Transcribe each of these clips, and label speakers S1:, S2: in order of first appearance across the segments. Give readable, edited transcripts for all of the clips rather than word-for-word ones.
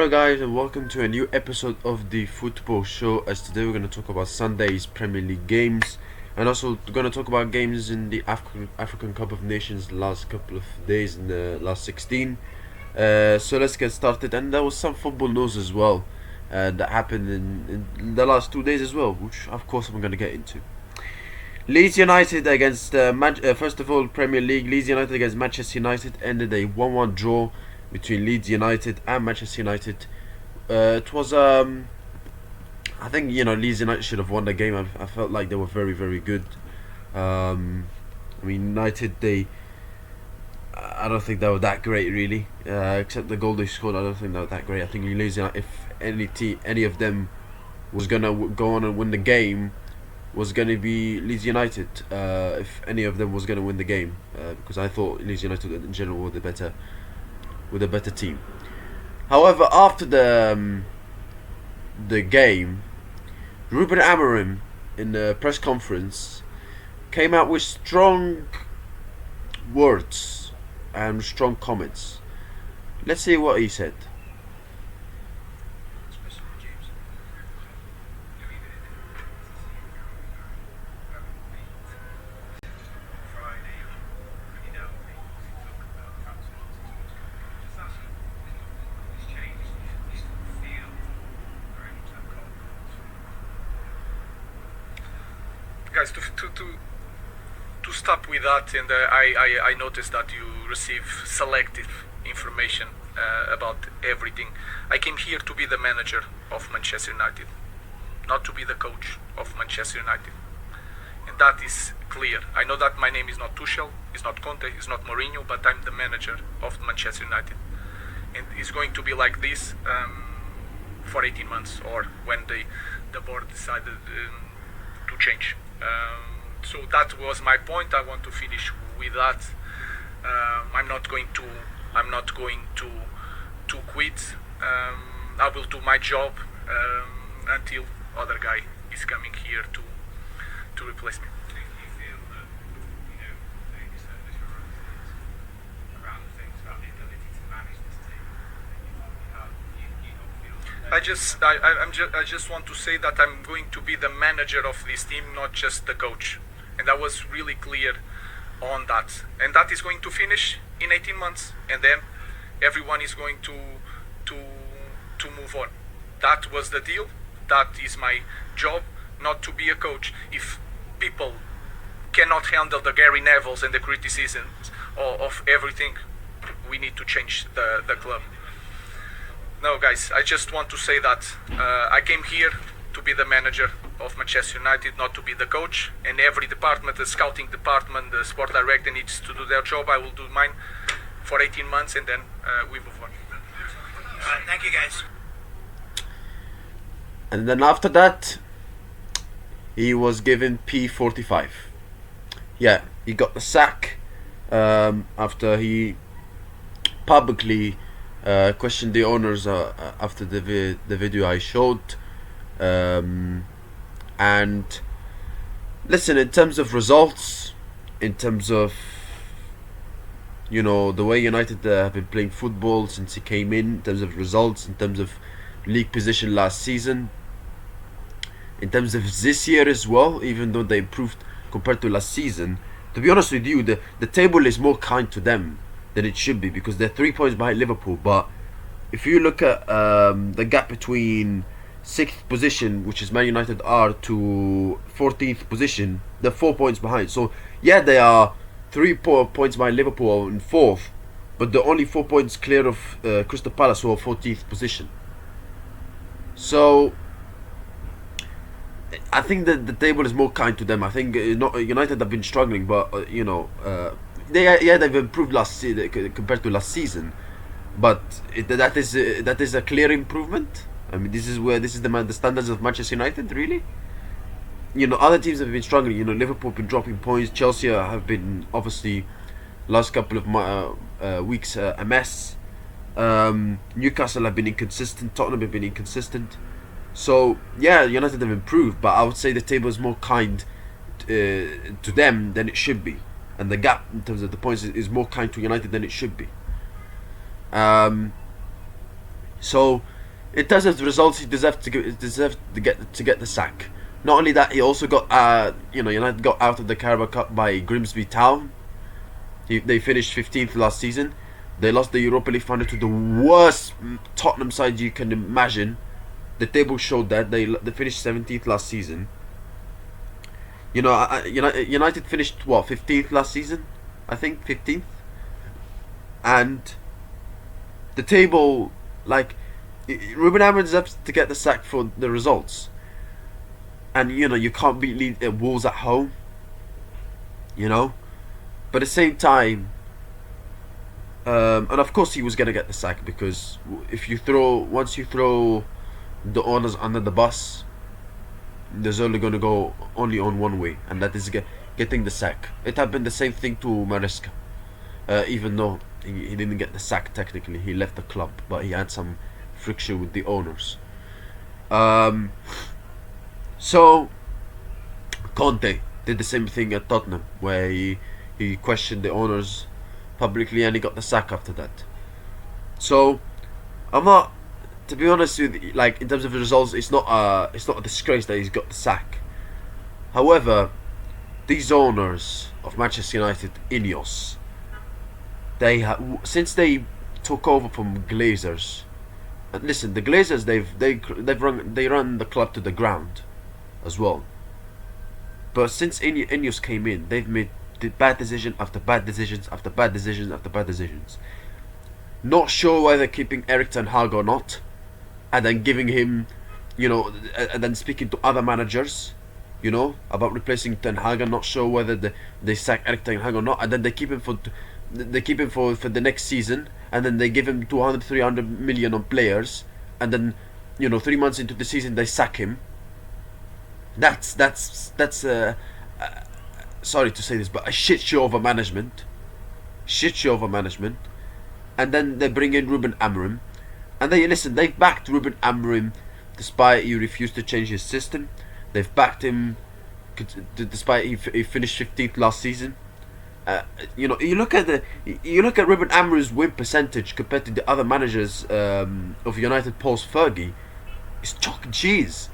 S1: Hello guys, and welcome to a new episode of the Football Show. As today we're going to talk about Sunday's Premier League games, and also we're going to talk about games in the African Cup of Nations last couple of days in the last 16. So let's get started. And there was some football news as well that happened in the last 2 days as well, which of course I'm going to get into. Leeds United against first of all, Premier League. Leeds United against Manchester United ended a 1-1 draw between Leeds United and Manchester United. It was I think Leeds United should have won the game. I felt like they were very, very good. I mean, United, I don't think they were that great really. Except the goal they scored, I don't think they were that great. I think Leeds United, if any of them was gonna go on and win the game, was gonna be Leeds United. If any of them was gonna win the game, because I thought Leeds United in general were the better team. However, after the game, Ruben Amorim in the press conference came out with strong words and strong comments. Let's see what he said.
S2: Guys, to stop with that, and I noticed that you receive selective information about everything. I came here to be the manager of Manchester United, not to be the coach of Manchester United, and that is clear. I know that my name is not Tuchel, it's not Conte, it's not Mourinho, but I'm the manager of Manchester United, and it's going to be like this for 18 months, or when the board decided to change. So that was my point. I want to finish with that. I'm not going to quit. I will do my job until other guy is coming here to replace me. I just want to say that I'm going to be the manager of this team, not just the coach, and I was really clear on that. And that is going to finish in 18 months, and then everyone is going to move on. That was the deal. That is my job, not to be a coach. If people cannot handle the Gary Nevilles and the criticisms of everything, we need to change the club. No, guys, I just want to say that I came here to be the manager of Manchester United, not to be the coach. And every department, the scouting department, the sport director needs to do their job. I will do mine for 18 months, and then we move on.
S3: Thank you, guys.
S1: And then after that, he was given P45. Yeah, he got the sack after he publicly questioned the owners after the video I showed. And listen, in terms of results, in terms of the way United have been playing football since he came in terms of results, in terms of league position last season, in terms of this year as well, even though they improved compared to last season, to be honest with you, the table is more kind to them than it should be, because they're 3 points behind Liverpool. But if you look at the gap between 6th position, which is Man United, are to 14th position, they're 4 points behind. So yeah, they are 3 points behind Liverpool in 4th, but they're only 4 points clear of Crystal Palace, who are 14th position. So I think that the table is more kind to them. I think United have been struggling, but they've improved compared to last season, but that is a clear improvement. I mean, this is the standards of Manchester United, really. Other teams have been struggling. Liverpool have been dropping points. Chelsea have been, obviously, last couple of weeks a mess. Newcastle have been inconsistent. Tottenham have been inconsistent. So yeah, United have improved, but I would say the table is more kind to them than it should be, and the gap in terms of the points is more kind to United than it should be. So, in terms of the results, he deserved to get the sack. Not only that, he also got United got out of the Carabao Cup by Grimsby Town. They finished 15th last season. They lost the Europa League final to the worst Tottenham side you can imagine. The table showed that they finished 17th last season. United finished what 15th last season, I think 15th, and the table Ruben Amorim deserves to get the sack for the results. And you can't beat Wolves at home. But at the same time, and of course he was gonna get the sack, because once you throw the owners under the bus, there's only gonna go on one way, and that is getting the sack. It happened the same thing to Maresca, even though he didn't get the sack technically. He left the club, but he had some friction with the owners. So Conte did the same thing at Tottenham, where he questioned the owners publicly, and he got the sack after that. So I'm not, to be honest with you, in terms of the results, it's not a disgrace that he's got the sack. However, these owners of Manchester United, Ineos, since they took over from Glazers. And listen, the Glazers they run the club to the ground as well. But since Ineos came in, they've made bad decision after bad decisions after bad decisions after bad decisions. Not sure whether keeping Erik ten Hag or not, and then giving him, and then speaking to other managers, about replacing Ten Hag. I'm not sure whether they sack Erik ten Hag or not, and then they keep him for the next season, and then they give him 200-300 million on players, and then 3 months into the season they sack him. That's sorry to say this, but a shit show of a management. And then they bring in Ruben Amorim, and they've backed Ruben Amorim despite he refused to change his system. They've backed him despite he finished 15th last season. You look at Ruben Amorim's win percentage compared to the other managers of United post Fergie. It's chalk and cheese.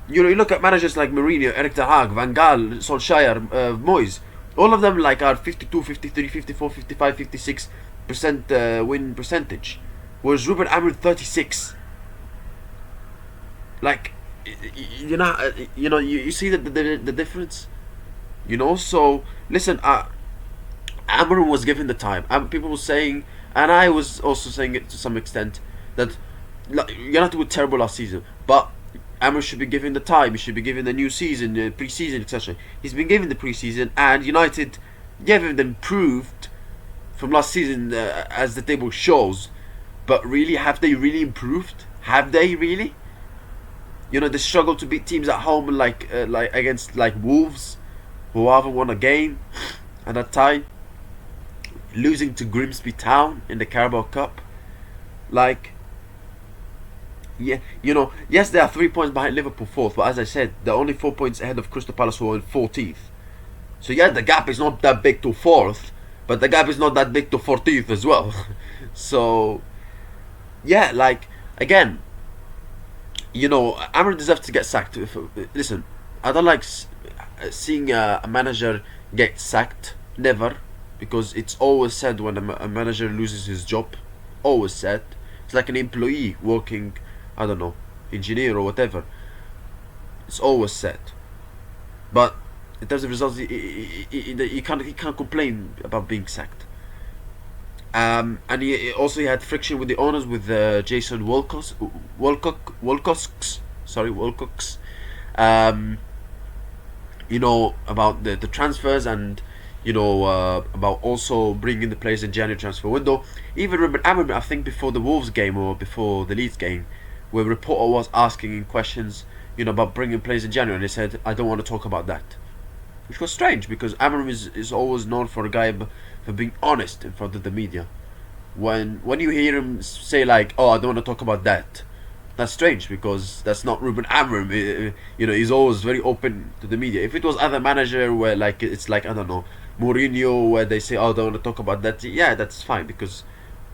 S1: You look at managers like Mourinho, Erik ten Hag, Van Gaal, Solskjaer, Moyes. All of them are 52, 53, 54, 55, 56% win percentage, whereas Ruben Amorim 36. You see the difference. So listen, Amorim was given the time. People were saying, and I was also saying it to some extent, that United were terrible last season, but Amorim should be given the time. He should be given the new season, pre-season, etc. He's been given the pre-season, and United have improved from last season, as the table shows. But really, have they really improved? Have they really? They struggle to beat teams at home, like against Wolves, who haven't won a game at that time. Losing to Grimsby Town in the Carabao Cup, yes, they are 3 points behind Liverpool 4th, but as I said, they're only 4 points ahead of Crystal Palace, who are in 14th. So yeah, the gap is not that big to 4th, but the gap is not that big to 14th as well. So yeah, again, Amorim deserves to get sacked. Listen, I don't like seeing a manager get sacked, never, because it's always said when a manager loses his job. Always said. It's like an employee working, I don't know, engineer or whatever. It's always said. But in terms of results, he can't complain about being sacked. And he had friction with the owners, with Jason Wilcox. About the transfers, and about also bringing the players in January transfer window. Even Ruben Amorim, I think before the Wolves game or before the Leeds game, where a reporter was asking questions, about bringing players in January, and he said, "I don't want to talk about that," which was strange, because Amorim is always known for a guy for being honest in front of the media. When you hear him say "Oh, I don't want to talk about that," that's strange, because that's not Ruben Amorim. He's always very open to the media. If it was other manager where it's I don't know, Mourinho, where they say, "Oh, I don't want to talk about that," yeah, that's fine, because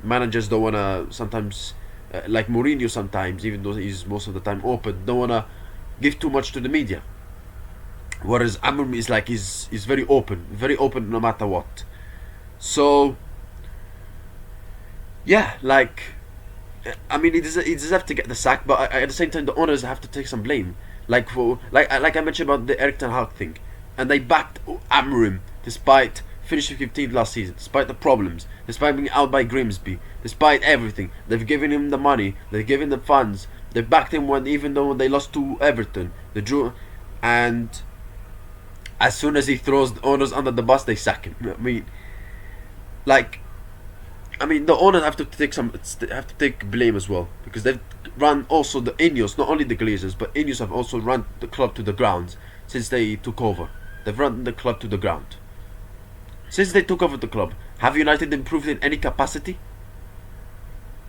S1: managers don't want to sometimes like Mourinho sometimes, even though he's most of the time open, don't wanna give too much to the media. Whereas Amorim is like he's very open no matter what. So yeah, like I mean, he deserves to get the sack, but at the same time, the owners have to take some blame. Like I mentioned about the Erik ten Hag thing, and they backed Amorim despite finishing 15th last season, despite the problems, despite being out by Grimsby, despite everything. They've given him the money, they've given the funds, they backed him even though they lost to Everton, they drew, and as soon as he throws the owners under the bus, they sack him. I mean, the owners have to take blame as well, because they've run also the Ineos, not only the Glazers, but Ineos have also run the club to the ground since they took over. They've run the club to the ground since they took over the club. Have United improved in any capacity?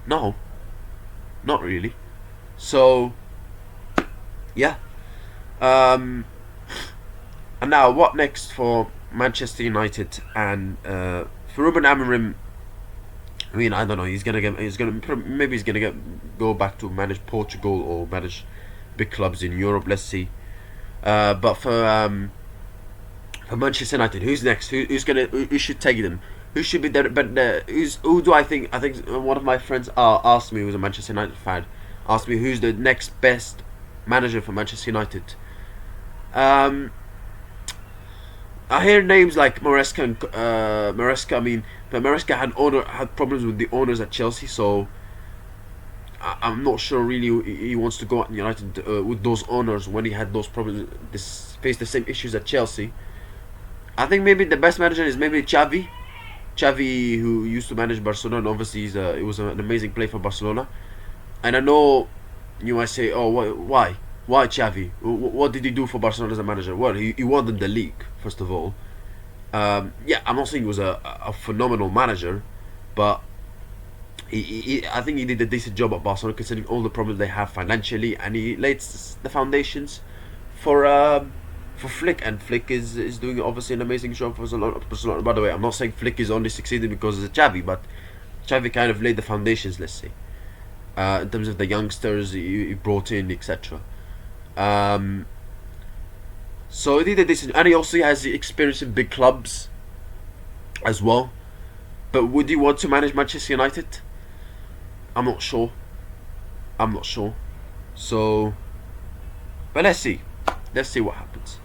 S1: No, not really. So yeah, and now what next for Manchester United and for Ruben Amorim? I mean, I don't know. Maybe he's gonna go back to manage Portugal or manage big clubs in Europe. Let's see. But for Manchester United, who's next? Who should take them? Who should be there? But who do I think? I think one of my friends asked me, who's a Manchester United fan, asked me who's the next best manager for Manchester United. I hear names like Maresca and Maresca. I mean, but Maresca had problems with the owners at Chelsea, so I'm not sure really he wants to go at United with those owners when he had those problems. Faced the same issues at Chelsea. I think maybe the best manager is maybe Xavi. Xavi, who used to manage Barcelona, and obviously it was an amazing play for Barcelona. And I know you might say, "Oh, why? Why Xavi? What did he do for Barcelona as a manager?" Well, he won them the league, first of all. Yeah, I'm not saying he was a phenomenal manager, but I think he did a decent job at Barcelona considering all the problems they have financially, and he laid the foundations for Flick, and Flick is doing obviously an amazing job for Barcelona. By the way, I'm not saying Flick is only succeeding because of Xavi, but Xavi kind of laid the foundations, let's say, in terms of the youngsters he brought in, etc. So he did a decent, and he also has the experience in big clubs as well. But would he want to manage Manchester United? I'm not sure. So, but let's see what happens.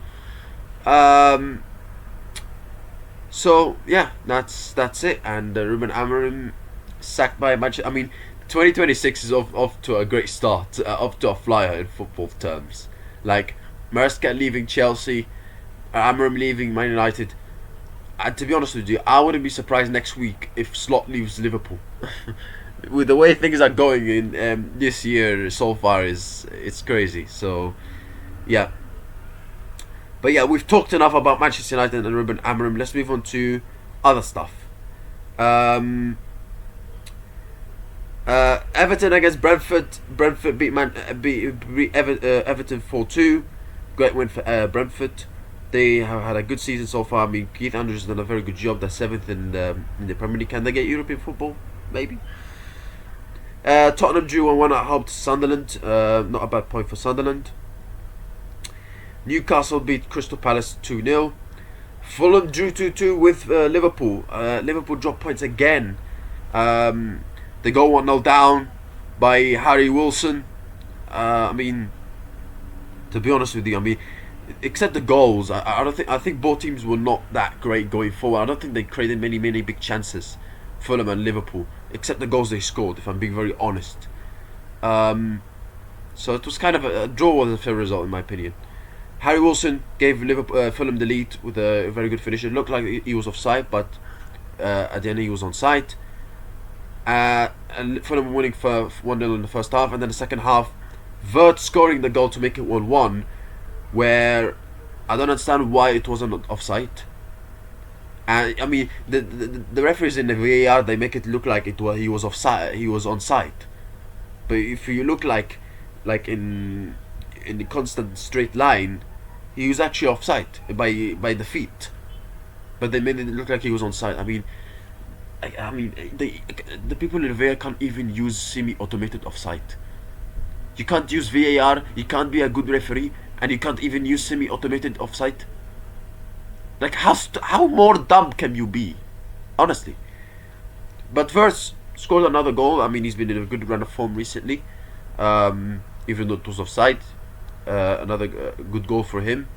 S1: So yeah, that's it. And Ruben Amorim sacked by Manchester. I mean, 2026 is off to a great start, off to a flyer in football terms. Like Maresca leaving Chelsea, Amorim leaving Man United. And to be honest with you, I wouldn't be surprised next week if Slot leaves Liverpool. With the way things are going in this year so far, it's crazy. So yeah. But yeah, we've talked enough about Manchester United and Ruben Amorim. Let's move on to other stuff. Everton against Brentford. Brentford beat Everton 4-2. Great win for Brentford. They have had a good season so far. I mean, Keith Andrews has done a very good job. They're 7th in the Premier League. Can they get European football? Maybe. Tottenham drew 1-1 at home to Sunderland. Not a bad point for Sunderland. Newcastle beat Crystal Palace 2-0. Fulham drew 2-2 with Liverpool. Liverpool dropped points again. They go 1-0 down by Harry Wilson. I mean, to be honest with you, I mean, except the goals, I think both teams were not that great going forward. I don't think they created many big chances, Fulham and Liverpool, except the goals they scored, if I'm being very honest. So it was kind of a draw was a fair result in my opinion. Harry Wilson gave Fulham the lead with a very good finish. It looked like he was offside, but at the end he was onside. And Fulham winning for 1-0 in the first half, and then the second half, Vert scoring the goal to make it 1-1, where I don't understand why it wasn't offside. And I mean, the referees in the VAR, they make it look like he was offside, he was onside. But if you look like in the constant straight line, he was actually offside by the feet. But they made it look like he was onside. I mean, I mean, the people in VAR can't even use semi-automated offside. You can't use VAR. You can't be a good referee, and you can't even use semi-automated offside. Like how more dumb can you be, honestly? But Verts scored another goal. I mean, he's been in a good run of form recently, even though it was offside. Another good goal for him.